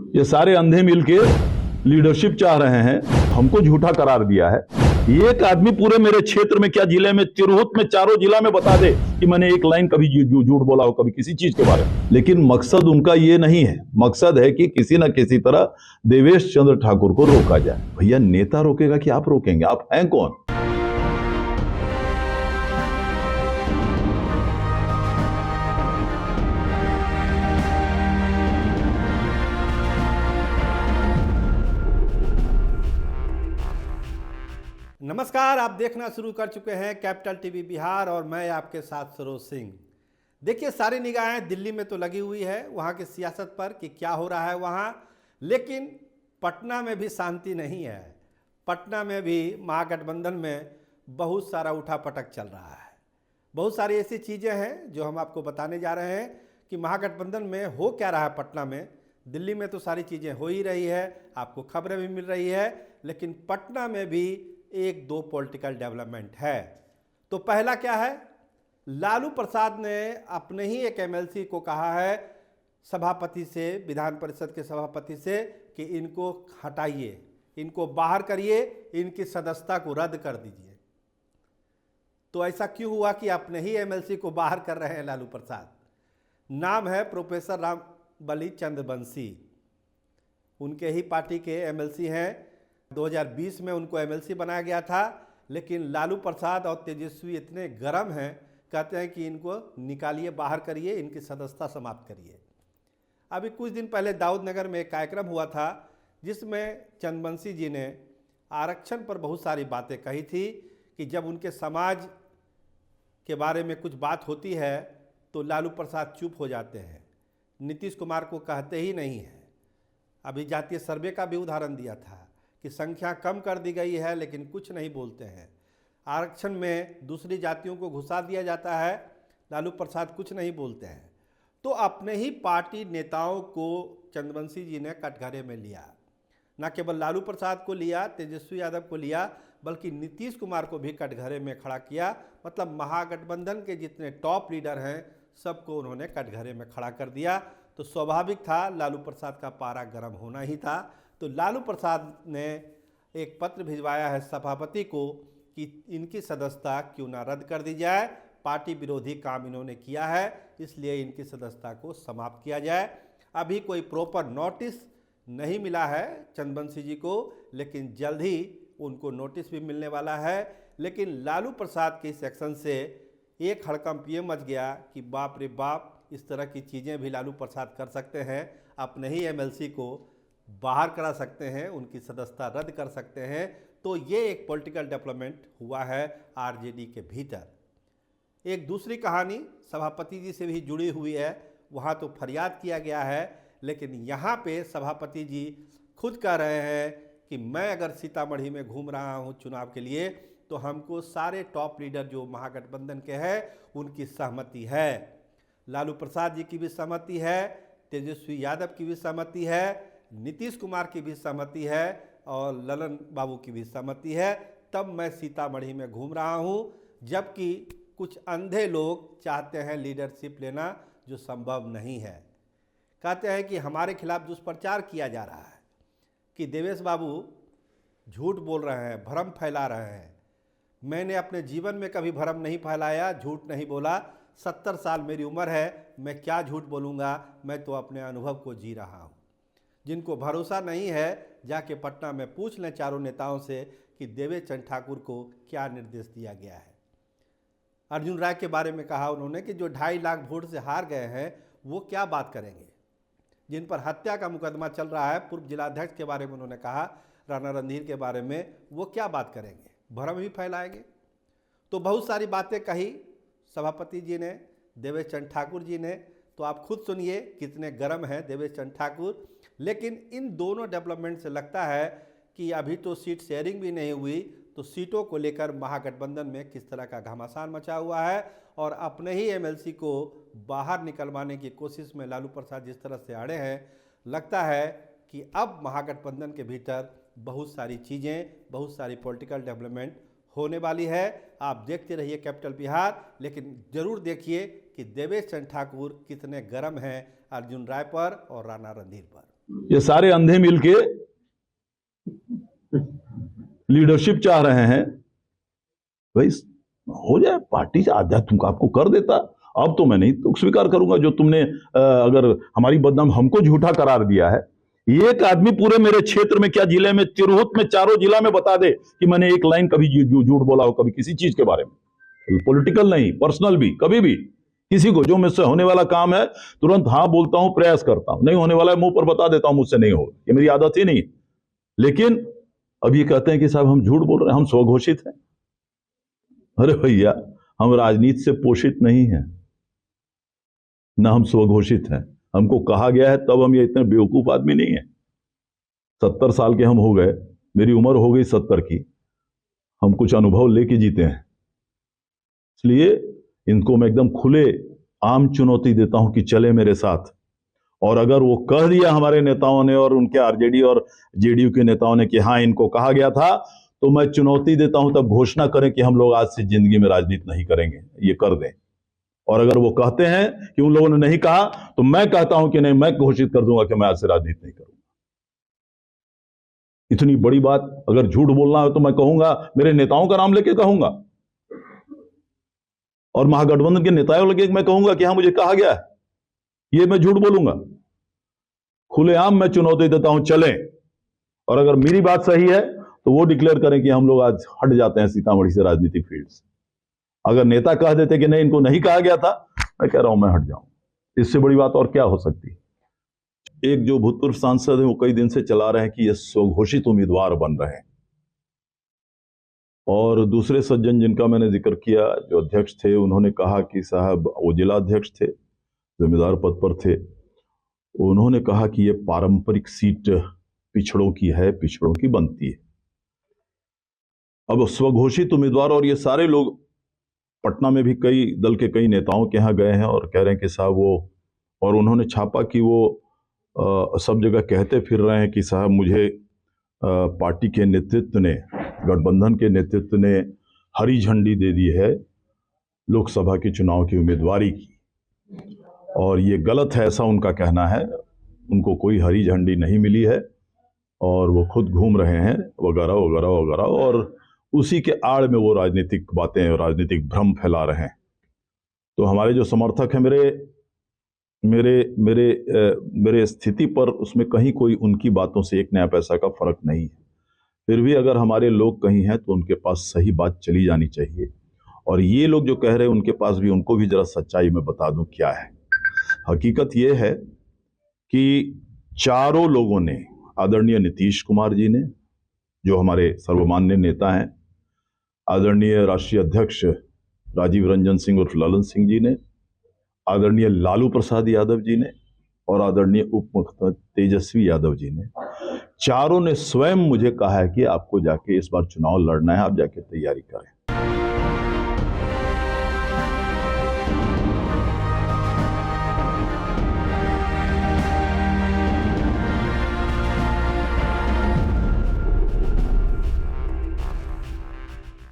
ये सारे अंधे मिलके लीडरशिप चाह रहे हैं, हमको झूठा करार दिया है। एक आदमी पूरे मेरे क्षेत्र में, क्या जिले में, तिरहुत में, चारों जिला में बता दे कि मैंने एक लाइन कभी झूठ बोला हो कभी किसी चीज के बारे में। लेकिन मकसद उनका ये नहीं है, मकसद है कि किसी न किसी तरह देवेश चंद्र ठाकुर को रोका जाए। भैया नेता रोकेगा कि आप रोकेंगे? आप हैं कौन? नमस्कार, आप देखना शुरू कर चुके हैं कैपिटल टीवी बिहार और मैं आपके साथ सरोज सिंह। देखिए, सारी निगाहें दिल्ली में तो लगी हुई है वहाँ की सियासत पर कि क्या हो रहा है वहाँ, लेकिन पटना में भी शांति नहीं है। पटना में भी महागठबंधन में बहुत सारा उठापटक चल रहा है। बहुत सारी ऐसी चीज़ें हैं जो हम आपको बताने जा रहे हैं कि महागठबंधन में हो क्या रहा है पटना में। दिल्ली में तो सारी चीज़ें हो ही रही है, आपको खबरें भी मिल रही है, लेकिन पटना में भी एक दो पॉलिटिकल डेवलपमेंट है। तो पहला क्या है, लालू प्रसाद ने अपने ही एक एमएलसी को कहा है सभापति से, विधान परिषद के सभापति से, कि इनको हटाइए, इनको बाहर करिए, इनकी सदस्यता को रद्द कर दीजिए। तो ऐसा क्यों हुआ कि अपने ही एमएलसी को बाहर कर रहे हैं लालू प्रसाद? नाम है प्रोफेसर रामबली चंद्रवंशी, उनके ही पार्टी के एमएलसी हैं। 2020 में उनको एमएलसी बनाया गया था, लेकिन लालू प्रसाद और तेजस्वी इतने गर्म हैं, कहते हैं कि इनको निकालिए, बाहर करिए, इनकी सदस्यता समाप्त करिए। अभी कुछ दिन पहले दाऊदनगर में एक कार्यक्रम हुआ था जिसमें चंद्रवंशी जी ने आरक्षण पर बहुत सारी बातें कही थी कि जब उनके समाज के बारे में कुछ बात होती है तो लालू प्रसाद चुप हो जाते हैं, नीतीश कुमार को कहते ही नहीं हैं। अभी जातीय सर्वे का भी उदाहरण दिया था कि संख्या कम कर दी गई है लेकिन कुछ नहीं बोलते हैं। आरक्षण में दूसरी जातियों को घुसा दिया जाता है, लालू प्रसाद कुछ नहीं बोलते हैं। तो अपने ही पार्टी नेताओं को चंद्रवंशी जी ने कटघरे में लिया। न केवल लालू प्रसाद को लिया, तेजस्वी यादव को लिया, बल्कि नीतीश कुमार को भी कटघरे में खड़ा किया। मतलब महागठबंधन के जितने टॉप लीडर हैं सबको उन्होंने कटघरे में खड़ा कर दिया। तो स्वाभाविक था लालू प्रसाद का पारा गर्म होना ही था। तो लालू प्रसाद ने एक पत्र भिजवाया है सभापति को कि इनकी सदस्यता क्यों ना रद्द कर दी जाए, पार्टी विरोधी काम इन्होंने किया है, इसलिए इनकी सदस्यता को समाप्त किया जाए। अभी कोई प्रॉपर नोटिस नहीं मिला है चंद्रवंशी जी को, लेकिन जल्द ही उनको नोटिस भी मिलने वाला है। लेकिन लालू प्रसाद के इस एक्शन से एक हड़कंप ये मच गया कि बाप रे बाप, इस तरह की चीज़ें भी लालू प्रसाद कर सकते हैं, अपने ही एमएलसी को बाहर करा सकते हैं, उनकी सदस्यता रद्द कर सकते हैं। तो ये एक पॉलिटिकल डेवलपमेंट हुआ है आरजेडी के भीतर। एक दूसरी कहानी सभापति जी से भी जुड़ी हुई है। वहाँ तो फरियाद किया गया है, लेकिन यहाँ पे सभापति जी खुद कह रहे हैं कि मैं अगर सीतामढ़ी में घूम रहा हूँ चुनाव के लिए तो हमको सारे टॉप लीडर जो महागठबंधन के हैं उनकी सहमति है। लालू प्रसाद जी की भी सहमति है, तेजस्वी यादव की भी सहमति है, नीतीश कुमार की भी सहमति है और ललन बाबू की भी सहमति है, तब मैं सीतामढ़ी में घूम रहा हूँ। जबकि कुछ अंधे लोग चाहते हैं लीडरशिप लेना, जो संभव नहीं है। कहते हैं कि हमारे खिलाफ दुष्प्रचार किया जा रहा है कि देवेश बाबू झूठ बोल रहे हैं, भ्रम फैला रहे हैं। मैंने अपने जीवन में कभी भ्रम नहीं फैलाया, झूठ नहीं बोला। 70 साल मेरी उम्र है, मैं क्या झूठ बोलूँगा, मैं तो अपने अनुभव को जी रहा हूँ। जिनको भरोसा नहीं है जाके पटना में पूछ लें चारों नेताओं से कि देवेश चंद्र ठाकुर को क्या निर्देश दिया गया है। अर्जुन राय के बारे में कहा उन्होंने कि जो 2.5 लाख वोट से हार गए हैं वो क्या बात करेंगे। जिन पर हत्या का मुकदमा चल रहा है, पूर्व जिलाध्यक्ष के बारे में उन्होंने कहा, राणा रणधीर के बारे में, वो क्या बात करेंगे, भ्रम ही फैलाएंगे। तो बहुत सारी बातें कही सभापति जी ने, देवेश चंद्र ठाकुर जी ने। तो आप खुद सुनिए कितने गर्म हैं देवेश चंद्र ठाकुर। लेकिन इन दोनों डेवलपमेंट से लगता है कि अभी तो सीट शेयरिंग भी नहीं हुई, तो सीटों को लेकर महागठबंधन में किस तरह का घमासान मचा हुआ है और अपने ही एमएलसी को बाहर निकलवाने की कोशिश में लालू प्रसाद जिस तरह से अड़े हैं, लगता है कि अब महागठबंधन के भीतर बहुत सारी चीज़ें, बहुत सारी पॉलिटिकल डेवलपमेंट होने वाली है। आप देखते रहिए कैपिटल बिहार, लेकिन ज़रूर देखिए कि देवेश चंद्र ठाकुर कितने गर्म हैं अर्जुन राय पर और राणा रणधीर पर। ये सारे अंधे मिलके लीडरशिप चाह रहे हैं। भाई हो जाए, पार्टी से आधा तुमको आपको कर देता। अब तो मैं नहीं तो स्वीकार करूंगा जो तुमने अगर हमारी बदनाम हमको झूठा करार दिया है। एक आदमी पूरे मेरे क्षेत्र में, क्या जिले में, तिरहुत में, चारों जिला में बता दे कि मैंने एक लाइन कभी झूठ बोला हो कभी किसी चीज के बारे में, पॉलिटिकल नहीं, पर्सनल भी, कभी भी किसी को जो मुझसे होने वाला काम है तुरंत हाँ बोलता हूं, प्रयास करता हूं, नहीं होने वाला है मुंह पर बता देता हूं मुझसे नहीं हो, ये मेरी आदत ही नहीं। लेकिन अब ये कहते हैं कि साहब हम झूठ बोल रहे हैं, हम स्वघोषित हैं। अरे भैया, हम राजनीति से पोषित नहीं हैं, ना हम स्वघोषित हैं। हमको कहा गया है, तब हम ये इतने बेवकूफ आदमी नहीं है। 70 साल के हम हो गए, मेरी उम्र हो गई 70 की, हम कुछ अनुभव लेके जीते हैं। इसलिए इनको मैं एकदम खुले आम चुनौती देता हूं कि चले मेरे साथ। और अगर वो कह दिया हमारे नेताओं ने और उनके आरजेडी और जेडीयू के नेताओं ने कि हाँ इनको कहा गया था, तो मैं चुनौती देता हूं, तब घोषणा करें कि हम लोग आज से जिंदगी में राजनीति नहीं करेंगे, ये कर दें। और अगर वो कहते हैं कि उन लोगों ने नहीं कहा, तो मैं कहता हूं कि नहीं, मैं घोषित कर दूंगा कि मैं आज से राजनीति नहीं करूंगा। इतनी बड़ी बात, अगर झूठ बोलना है तो मैं कहूंगा, मेरे नेताओं का नाम लेके कहूंगा, और महागठबंधन के नेताओं लगे मैं कहूंगा कि हाँ मुझे कहा गया है, ये मैं झूठ बोलूंगा। खुलेआम मैं चुनौती देता हूं, चलें। और अगर मेरी बात सही है तो वो डिक्लेयर करें कि हम लोग आज हट जाते हैं सीतामढ़ी से, राजनीतिक फील्ड से। अगर नेता कह देते कि नहीं इनको नहीं कहा गया था, मैं कह रहा हूं मैं हट जाऊं। इससे बड़ी बात और क्या हो सकती है। एक जो भूतपूर्व सांसद है वो कई दिन से चला रहे हैं कि ये स्वघोषित उम्मीदवार बन रहे हैं, और दूसरे सज्जन जिनका मैंने जिक्र किया जो अध्यक्ष थे, उन्होंने कहा कि साहब, वो जिला अध्यक्ष थे, जिम्मेदार पद पर थे, उन्होंने कहा कि ये पारंपरिक सीट पिछड़ों की है, पिछड़ों की बनती है। अब स्वघोषित उम्मीदवार, और ये सारे लोग पटना में भी कई दल के कई नेताओं के यहाँ गए हैं और कह रहे हैं कि साहब वो, और उन्होंने छापा कि वो सब जगह कहते फिर रहे हैं कि साहब मुझे पार्टी के नेतृत्व ने, गठबंधन के नेतृत्व ने हरी झंडी दे दी है लोकसभा के चुनाव की उम्मीदवारी की, और ये गलत है, ऐसा उनका कहना है। उनको कोई हरी झंडी नहीं मिली है और वो खुद घूम रहे हैं वगैरह वगैरह वगैरह, और उसी के आड़ में वो राजनीतिक बातें और राजनीतिक भ्रम फैला रहे हैं। तो हमारे जो समर्थक हैं, मेरे स्थिति पर उसमें कहीं कोई उनकी बातों से एक नया पैसा का फर्क नहीं है। फिर भी अगर हमारे लोग कहीं हैं तो उनके पास सही बात चली जानी चाहिए, और ये लोग जो कह रहे हैं उनके पास भी, उनको भी जरा सच्चाई में बता दूं क्या है। हकीकत ये है कि चारों लोगों ने, आदरणीय नीतीश कुमार जी ने जो हमारे सर्वमान्य नेता हैं, आदरणीय राष्ट्रीय अध्यक्ष राजीव रंजन सिंह उर्फ ललन सिंह जी ने, आदरणीय लालू प्रसाद यादव जी ने, और आदरणीय उप मुख्यमंत्री तेजस्वी यादव जी ने, चारों ने स्वयं मुझे कहा है कि आपको जाके इस बार चुनाव लड़ना है, आप जाके तैयारी करें।